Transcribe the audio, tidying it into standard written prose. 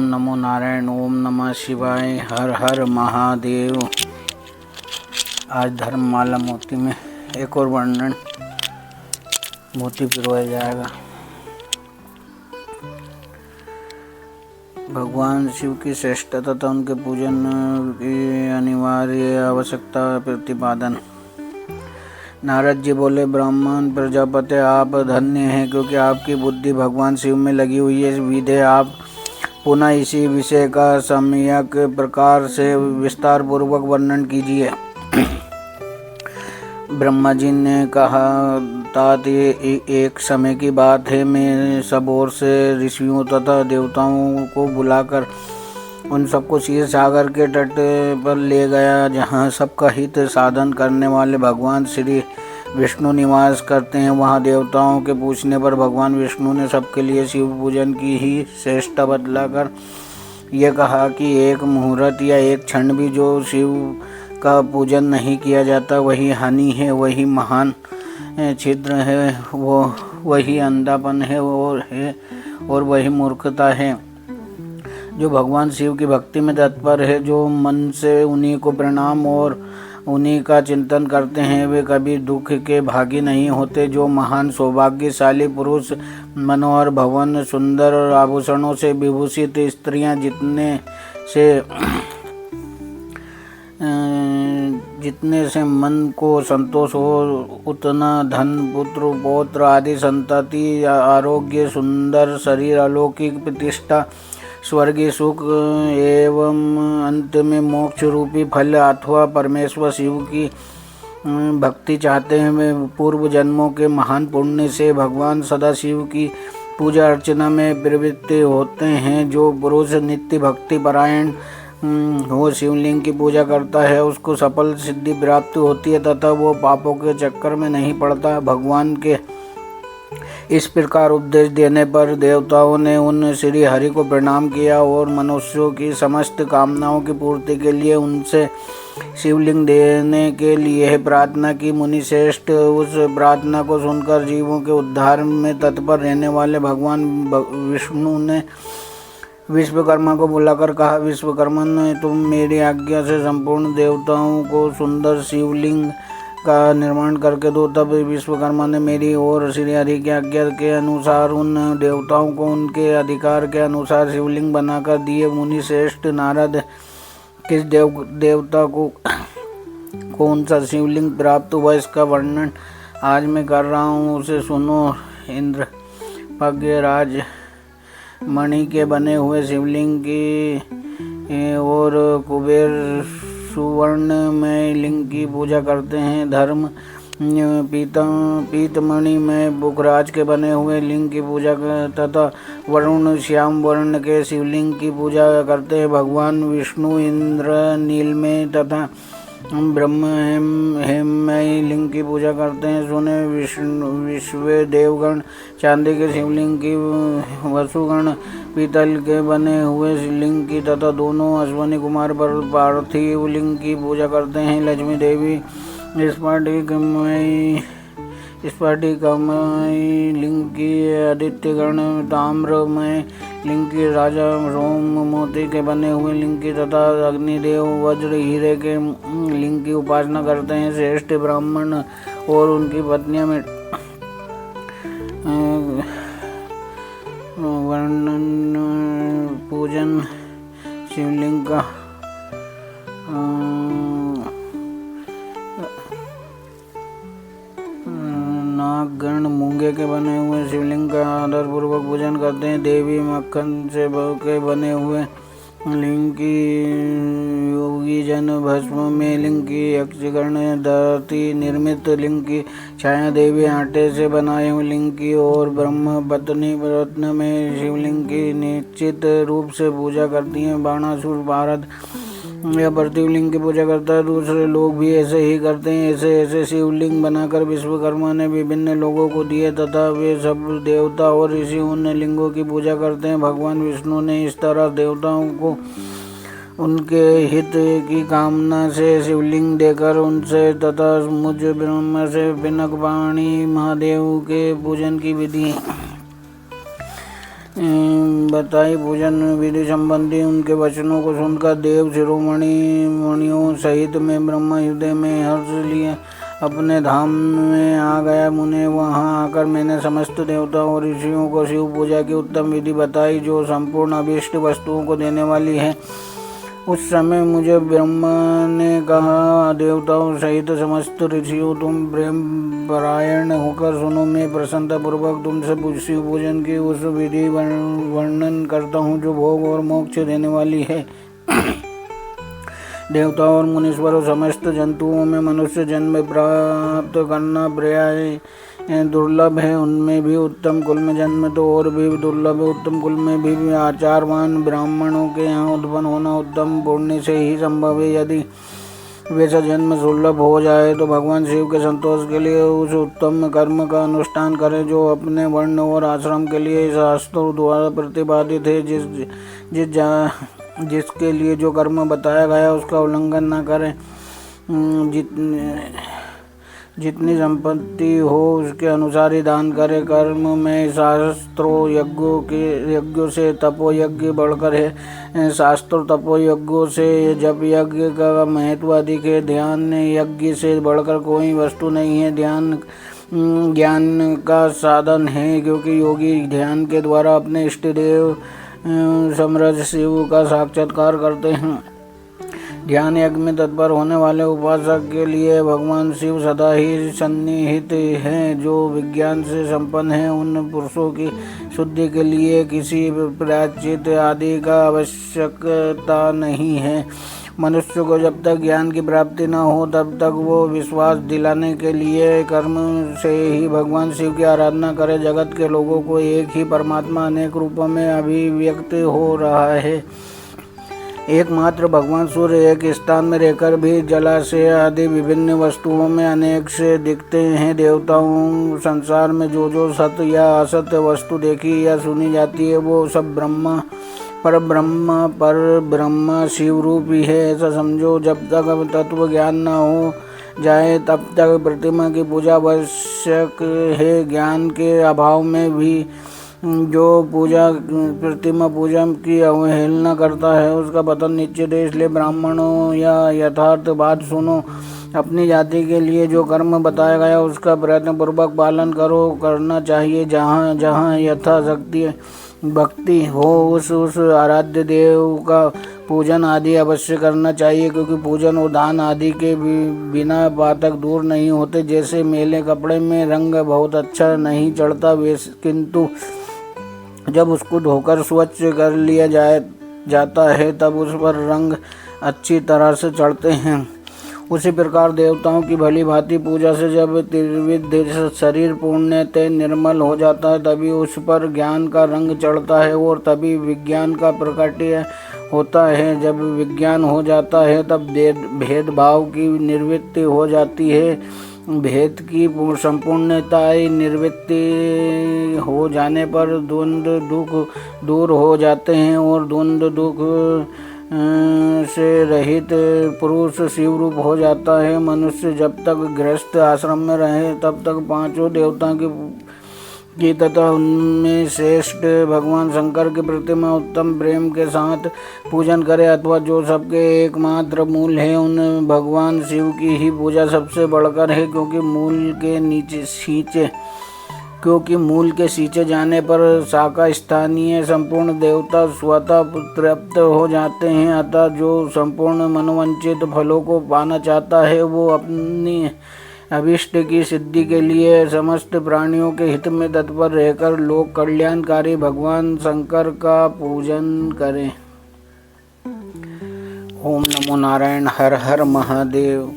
नमो नारायण, ओम नमः शिवाय, हर हर महादेव। आज धर्ममाला मोती में एक और वर्णन मोती पिरोया जाएगा। भगवान शिव की श्रेष्ठता तथा उनके पूजन की अनिवार्य आवश्यकता प्रतिपादन। नारद जी बोले, ब्राह्मण प्रजापति, आप धन्य हैं क्योंकि आपकी बुद्धि भगवान शिव में लगी हुई है। विधे आप पुनः इसी विषय का सम्यक प्रकार से विस्तार पूर्वक वर्णन कीजिए। ब्रह्मा जी ने कहा, तात ये एक समय की बात है। मैं सब ओर से ऋषियों तथा देवताओं को बुलाकर उन सबको क्षीर सागर के तट पर ले गया, जहाँ सबका हित साधन करने वाले भगवान श्री विष्णु निवास करते हैं। वहाँ देवताओं के पूछने पर भगवान विष्णु ने सबके लिए शिव पूजन की ही श्रेष्ठता बतलाकर ये कहा कि एक मुहूर्त या एक क्षण भी जो शिव का पूजन नहीं किया जाता वही हानि है, वही महान छिद्र है, वही अंधापन है और वही मूर्खता है। जो भगवान शिव की भक्ति में तत्पर है, जो मन से उन्हीं को प्रणाम और उन्हीं का चिंतन करते हैं, वे कभी दुख के भागी नहीं होते। जो महान सौभाग्यशाली पुरुष मनोहर भवन, सुंदर और आभूषणों से विभूषित स्त्रियां जितने से मन को संतोष हो, उतना धन, पुत्र, पौत्र आदि संतति, आरोग्य, सुंदर शरीर, अलौकिक प्रतिष्ठा, स्वर्गीय सुख एवं अंत में मोक्ष रूपी फल अथवा परमेश्वर शिव की भक्ति चाहते हैं, वे पूर्व जन्मों के महान पुण्य से भगवान सदाशिव की पूजा अर्चना में प्रवृत्त होते हैं। जो पुरुष नित्य भक्ति परायण हो शिवलिंग की पूजा करता है, उसको सफल सिद्धि प्राप्त होती है तथा वो पापों के चक्कर में नहीं पड़ता। भगवान के इस प्रकार उपदेश देने पर देवताओं ने उन श्री हरि को प्रणाम किया और मनुष्यों की समस्त कामनाओं की पूर्ति के लिए उनसे शिवलिंग देने के लिए प्रार्थना की। मुनि श्रेष्ठ उस प्रार्थना को सुनकर जीवों के उद्धार में तत्पर रहने वाले भगवान विष्णु ने विश्वकर्मा को बुलाकर कहा, विश्वकर्मन, तुम मेरी आज्ञा से संपूर्ण देवताओं को सुंदर शिवलिंग का निर्माण करके दो। तब विश्वकर्मा ने मेरी और श्री हरि की आज्ञा के अनुसार उन देवताओं को उनके अधिकार के अनुसार शिवलिंग बनाकर दिए। मुनि श्रेष्ठ नारद, किस देवता को कौन सा शिवलिंग प्राप्त हुआ, इसका वर्णन आज मैं कर रहा हूँ, उसे सुनो। इंद्र भाग्यराज मणि के बने हुए शिवलिंग की और कुबेर सुवर्ण में लिंग की पूजा करते हैं। धर्म पीतमणि में बुकराज के बने हुए लिंग की पूजा तथा वरुण श्याम वर्ण के शिवलिंग की पूजा करते हैं। भगवान विष्णु इंद्र नील में तथा ब्रह्म हेममय लिंग की पूजा करते हैं। सुने विश्व देवगण चांदी के शिवलिंग की, वसुगण पीतल के बने हुए लिंग की तथा दोनों अश्वनी कुमार पर पार्थिव लिंग की पूजा करते हैं। लक्ष्मी देवी स्फटिकमय लिंग की, आदित्यगण ताम्रमय लिंग की, राजा रोम मोती के बने हुए लिंग की तथा अग्निदेव वज्र हीरे के लिंग की उपासना करते हैं। श्रेष्ठ ब्राह्मण और उनकी पत्नियां में वर्णन पूजन शिवलिंग का नागगण मूंगे के बने हुए शिवलिंग का आदर पूर्वक पूजन करते हैं। देवी मक्खन से के बने हुए लिंग की, योगी जन भस्म में लिंग की, यक्षगण धरती निर्मित लिंग की, छाया देवी आटे से बनाए हुए लिंग की और ब्रह्म पत्नी रत्न में शिवलिंग की निश्चित रूप से पूजा करती हैं। बाणासुर भारत या पार्थिव की पूजा करता है। दूसरे लोग भी ऐसे ही करते हैं। ऐसे शिवलिंग बनाकर विश्वकर्मा ने विभिन्न लोगों को दिए तथा वे सब देवता और ऋषि उन लिंगों की पूजा करते हैं। भगवान विष्णु ने इस तरह देवताओं को उनके हित की कामना से शिवलिंग देकर उनसे तथा मुझ ब्रह्मा से पिनक पाणी महादेव के पूजन की विधि बताई। पूजन विधि संबंधी उनके वचनों को सुनकर देव शिरोमणि मणियों सहित मैं ब्रह्म हृदय में हर्ष लिए अपने धाम में आ गया। मुने वहाँ आकर मैंने समस्त देवताओं और ऋषियों को शिव पूजा की उत्तम विधि बताई जो संपूर्ण अभीष्ट वस्तुओं को देने वाली है। उस समय मुझे ब्रह्मा ने कहा, देवताओं सहित समस्त ऋषियों, तुम प्रेम परायण होकर सुनो। मैं प्रसन्नतापूर्वक तुमसे शिव पूजन की उस विधि वर्णन करता हूँ जो भोग और मोक्ष देने वाली है। देवताओं और मुनीश्वरों, समस्त जंतुओं में मनुष्य जन्म प्राप्त करना पर्याय दुर्लभ है। उनमें भी उत्तम कुल में जन्म तो और भी दुर्लभ है। उत्तम कुल में भी आचारवान ब्राह्मणों के यहाँ उत्पन्न होना उत्तम पुण्य से ही संभव है। यदि वैसा जन्म दुर्लभ हो जाए तो भगवान शिव के संतोष के लिए उस उत्तम कर्म का अनुष्ठान करें जो अपने वर्ण और आश्रम के लिए शास्त्रों द्वारा प्रतिपादित है। जिसके लिए जो कर्म बताया गया उसका उल्लंघन न करें। जितनी संपत्ति हो उसके अनुसार ही दान करे। कर्म में शास्त्रों यज्ञों से तपोयज्ञ बढ़कर है। शास्त्रों तपोयज्ञों से जप यज्ञ का महत्व अधिक है। ध्यान यज्ञ से बढ़कर कोई वस्तु नहीं है। ध्यान ज्ञान का साधन है क्योंकि योगी ध्यान के द्वारा अपने इष्ट देव समरज शिव का साक्षात्कार करते हैं। ध्यान यज्ञ में तत्पर होने वाले उपासक के लिए भगवान शिव सदा ही सन्निहित हैं। जो विज्ञान से संपन्न हैं उन पुरुषों की शुद्धि के लिए किसी प्रायश्चित आदि का आवश्यकता नहीं है। मनुष्य को जब तक ज्ञान की प्राप्ति न हो तब तक वो विश्वास दिलाने के लिए कर्म से ही भगवान शिव की आराधना करे। जगत के लोगों को एक ही परमात्मा अनेक रूपों में अभिव्यक्त हो रहा है। एकमात्र भगवान सूर्य एक स्थान में रहकर भी जलाशय आदि विभिन्न वस्तुओं में अनेक से दिखते हैं। देवताओं संसार में जो सत्य या असत्य वस्तु देखी या सुनी जाती है वो सब पर ब्रह्म शिव रूप ही है, ऐसा समझो। जब तक तत्व ज्ञान न हो जाए तब तक प्रतिमा की पूजा आवश्यक है। ज्ञान के अभाव में भी जो प्रतिमा पूजा की अवहेलना करता है उसका पतन निश्चित है। इसलिए ब्राह्मणों या यथार्थ बात सुनो। अपनी जाति के लिए जो कर्म बताया गया उसका प्रयत्न पूर्वक पालन करना चाहिए। जहाँ जहाँ यथाशक्ति भक्ति हो उस आराध्य देव का पूजन आदि अवश्य करना चाहिए क्योंकि पूजन और दान आदि के बिना पातक दूर नहीं होते। जैसे मैले कपड़े में रंग बहुत अच्छा नहीं चढ़ता किंतु जब उसको धोकर स्वच्छ कर लिया जाता है तब उस पर रंग अच्छी तरह से चढ़ते हैं। उसी प्रकार देवताओं की भली भांति पूजा से जब त्रिविध शरीर पुण्यतः निर्मल हो जाता है तभी उस पर ज्ञान का रंग चढ़ता है और तभी विज्ञान का प्रकट्य होता है। जब विज्ञान हो जाता है तब भेदभाव की निवृत्ति हो जाती है। भेद की संपूर्णता निवृत्ति हो जाने पर द्वंद्व दुख दूर हो जाते हैं और द्वंद्व दुख से रहित पुरुष शिव रूप हो जाता है। मनुष्य जब तक गृहस्थ आश्रम में रहे तब तक पांचों देवताओं की तथा उनमें श्रेष्ठ भगवान शंकर की प्रतिमा उत्तम प्रेम के साथ पूजन करे अथवा जो सबके एकमात्र मूल है उन भगवान शिव की ही पूजा सबसे बढ़कर है क्योंकि मूल के सींचे जाने पर शाखा स्थानीय संपूर्ण देवता स्वतः तृप्त हो जाते हैं। अतः जो संपूर्ण मनोवांछित फलों को पाना चाहता है वो अपनी अभिष्ट की सिद्धि के लिए समस्त प्राणियों के हित में तत्पर रहकर लोक कल्याणकारी भगवान शंकर का पूजन करें। ओम नमो नारायण। हर हर महादेव।